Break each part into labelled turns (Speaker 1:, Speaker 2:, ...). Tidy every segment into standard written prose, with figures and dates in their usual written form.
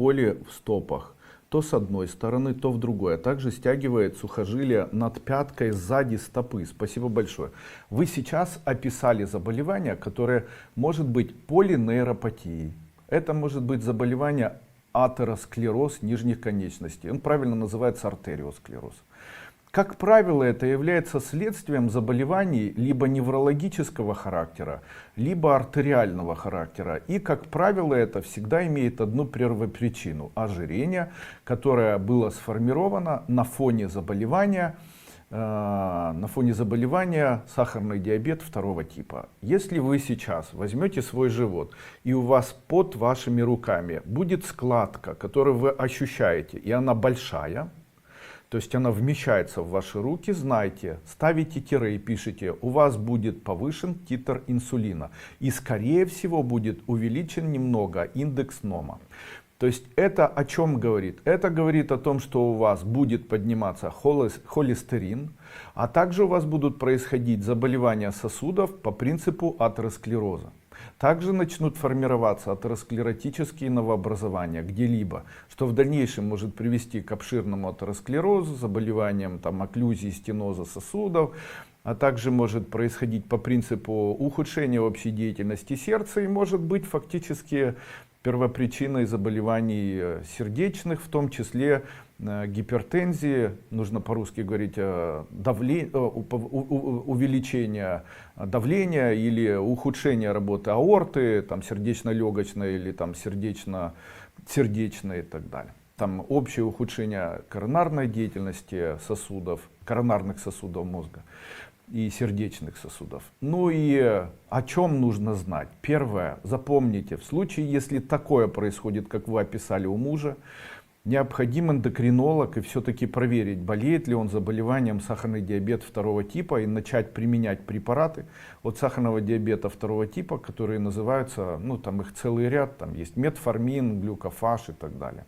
Speaker 1: боли в стопах, то с одной стороны, то в другой, а также стягивает сухожилия над пяткой сзади стопы. Спасибо большое. Вы сейчас описали заболевание, которое может быть полинейропатией. Это может быть заболевание атеросклероз нижних конечностей. Он правильно называется артериосклероз. Как правило, это является следствием заболеваний либо неврологического характера, либо артериального характера. И, как правило, это всегда имеет одну первопричину – ожирение, которое было сформировано на фоне заболевания сахарный диабет второго типа. Если вы сейчас возьмете свой живот и у вас под вашими руками будет складка, которую вы ощущаете, и она большая, то есть она вмещается в ваши руки, знайте, ставите тире и пишите, у вас будет повышен титр инсулина. И скорее всего будет увеличен немного индекс НОМа. То есть это о чем говорит? Это говорит о том, что у вас будет подниматься холестерин, а также у вас будут происходить заболевания сосудов по принципу атеросклероза. Также начнут формироваться атеросклеротические новообразования где-либо, что в дальнейшем может привести к обширному атеросклерозу, заболеваниям окклюзии, стеноза сосудов, а также может происходить по принципу ухудшения общей деятельности сердца и может быть фактически первопричиной заболеваний сердечных, в том числе гипертензии, нужно по-русски говорить, увеличение давления или ухудшение работы аорты, сердечно-легочной или сердечно-сердечной и так далее. Там общее ухудшение коронарной деятельности сосудов, коронарных сосудов мозга и сердечных сосудов. Ну и о чем нужно знать? Первое, запомните, в случае, если такое происходит, как вы описали у мужа, необходим эндокринолог и все-таки проверить, болеет ли он заболеванием сахарный диабет второго типа и начать применять препараты от сахарного диабета второго типа, которые называются, там их целый ряд, там есть метформин, глюкофаж и так далее.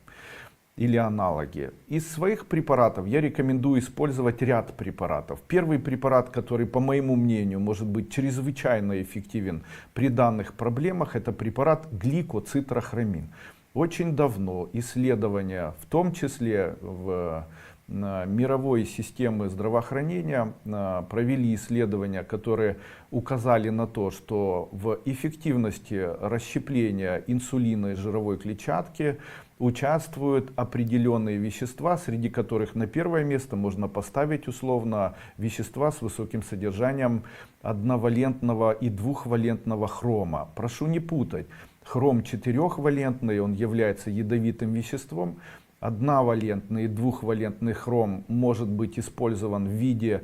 Speaker 1: Или аналоги. Из своих препаратов я рекомендую использовать ряд препаратов. Первый препарат, который, по моему мнению, может быть чрезвычайно эффективен при данных проблемах, это препарат гликоцитрохромин. Очень давно исследования, в том числе в мировой системы здравоохранения, провели исследования, которые указали на то, что в эффективности расщепления инсулина и жировой клетчатки участвуют определенные вещества, среди которых на первое место можно поставить условно вещества с высоким содержанием одновалентного и двухвалентного хрома. Прошу не путать. Хром 4-валентный, он является ядовитым веществом. Одновалентный и двухвалентный хром может быть использован в виде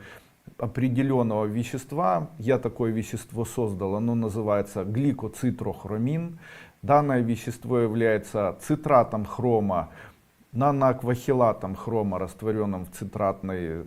Speaker 1: определенного вещества. Я такое вещество создал, оно называется гликоцитрохромин. Данное вещество является цитратом хрома, наноаквахилатом хрома, растворенным в цитратной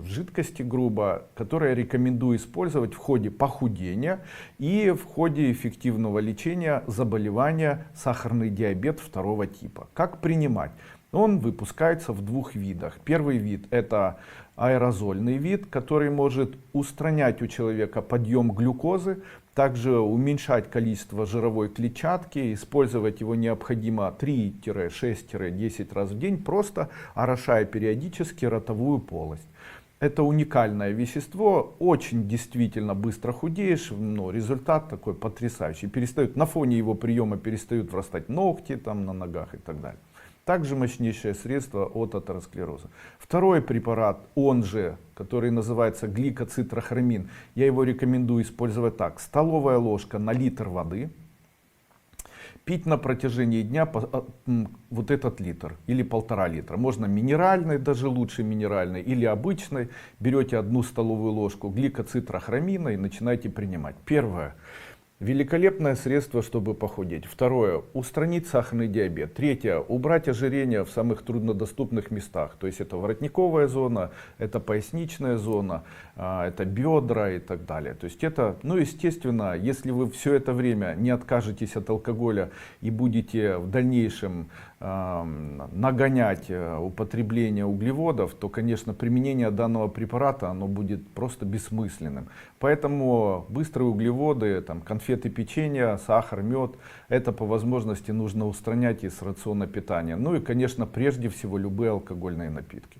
Speaker 1: жидкости грубо, которое я рекомендую использовать в ходе похудения и в ходе эффективного лечения заболевания сахарный диабет второго типа. Как принимать? Он выпускается в двух видах. Первый вид — это аэрозольный вид, который может устранять у человека подъем глюкозы, также уменьшать количество жировой клетчатки. Использовать его необходимо 3-6-10 раз в день, просто орошая периодически ротовую полость. Это уникальное вещество, очень действительно быстро худеешь, результат такой потрясающий. На фоне его приема перестают врастать ногти на ногах и так далее. Также мощнейшее средство от атеросклероза. Второй препарат, он же, который называется гликоцитрохромин, я его рекомендую использовать так. Столовая ложка на литр воды. Пить на протяжении дня вот этот литр или 1,5 литра. Можно минеральный, даже лучше минеральный, или обычный. Берете 1 столовую ложку гликоцитрохромина и начинаете принимать. Первое. Великолепное средство, чтобы похудеть. Второе. Устранить сахарный диабет. Третье. Убрать ожирение в самых труднодоступных местах. То есть это воротниковая зона, это поясничная зона, это бедра и так далее. То есть это, естественно, если вы все это время не откажетесь от алкоголя и будете в дальнейшем нагонять употребление углеводов, то, конечно, применение данного препарата оно будет просто бессмысленным. Поэтому быстрые углеводы, конфеты, конфеты, печенье, сахар, мед. Это по возможности нужно устранять из рациона питания. Ну и, конечно, прежде всего любые алкогольные напитки.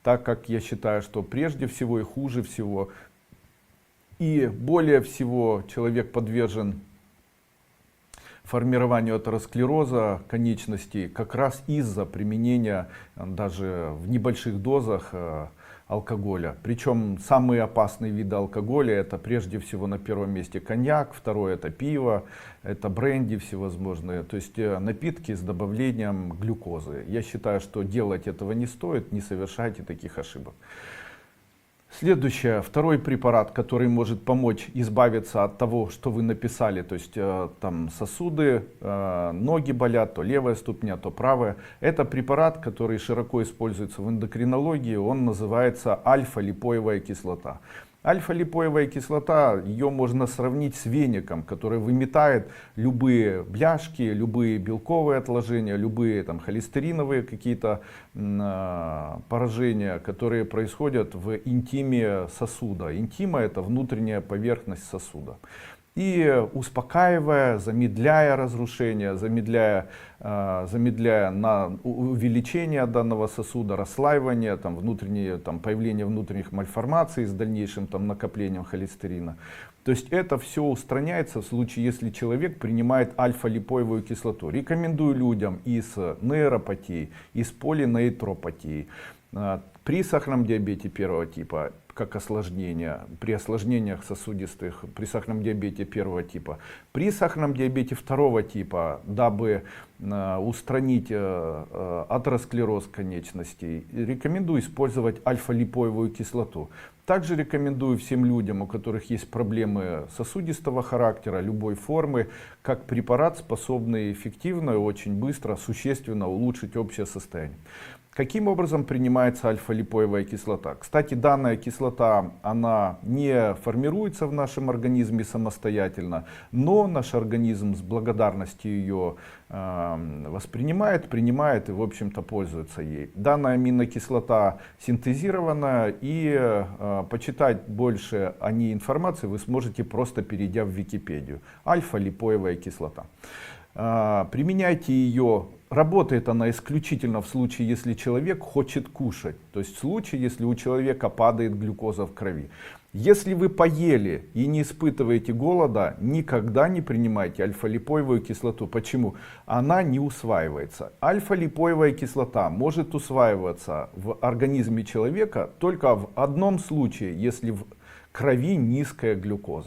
Speaker 1: Так как я считаю, что прежде всего и хуже всего, и более всего человек подвержен формированию атеросклероза конечностей как раз из-за применения даже в небольших дозах алкоголя. Причем самые опасные виды алкоголя — это прежде всего на первом месте коньяк, второе — это пиво, это бренди всевозможные, то есть напитки с добавлением глюкозы. Я считаю, что делать этого не стоит, не совершайте таких ошибок. Следующее, второй препарат, который может помочь избавиться от того, что вы написали, то есть там сосуды, ноги болят, то левая ступня, то правая. Это препарат, который широко используется в эндокринологии, он называется альфа-липоевая кислота. Альфа-липоевая кислота, ее можно сравнить с веником, который выметает любые бляшки, любые белковые отложения, любые там холестериновые какие-то поражения, которые происходят в интиме сосуда. Интима — это внутренняя поверхность сосуда. И успокаивая, замедляя разрушение, замедляя увеличение данного сосуда, расслаивание, появление внутренних мальформаций с дальнейшим накоплением холестерина. То есть это все устраняется в случае, если человек принимает альфа-липоевую кислоту. Рекомендую людям и с нейропатией, и с полинейтропатией. При сахарном диабете первого типа, как осложнение, при осложнениях сосудистых, при сахарном диабете первого типа, при сахарном диабете второго типа, дабы устранить атеросклероз конечностей, рекомендую использовать альфа-липоевую кислоту. Также рекомендую всем людям, у которых есть проблемы сосудистого характера, любой формы, как препарат, способный эффективно и очень быстро, существенно улучшить общее состояние. Каким образом принимается альфа-липоевая кислота? Кстати, данная кислота, она не формируется в нашем организме самостоятельно, но наш организм с благодарностью ее воспринимает, принимает и, в общем-то, пользуется ей. Данная аминокислота синтезирована, и почитать больше о ней информации вы сможете, просто перейдя в Википедию. Альфа-липоевая кислота. Применяйте ее. Работает она исключительно в случае, если человек хочет кушать, то есть в случае, если у человека падает глюкоза в крови. Если вы поели и не испытываете голода, никогда не принимайте альфа-липоевую кислоту. Почему? Она не усваивается. Альфа-липоевая кислота может усваиваться в организме человека только в одном случае, если в крови низкая глюкоза.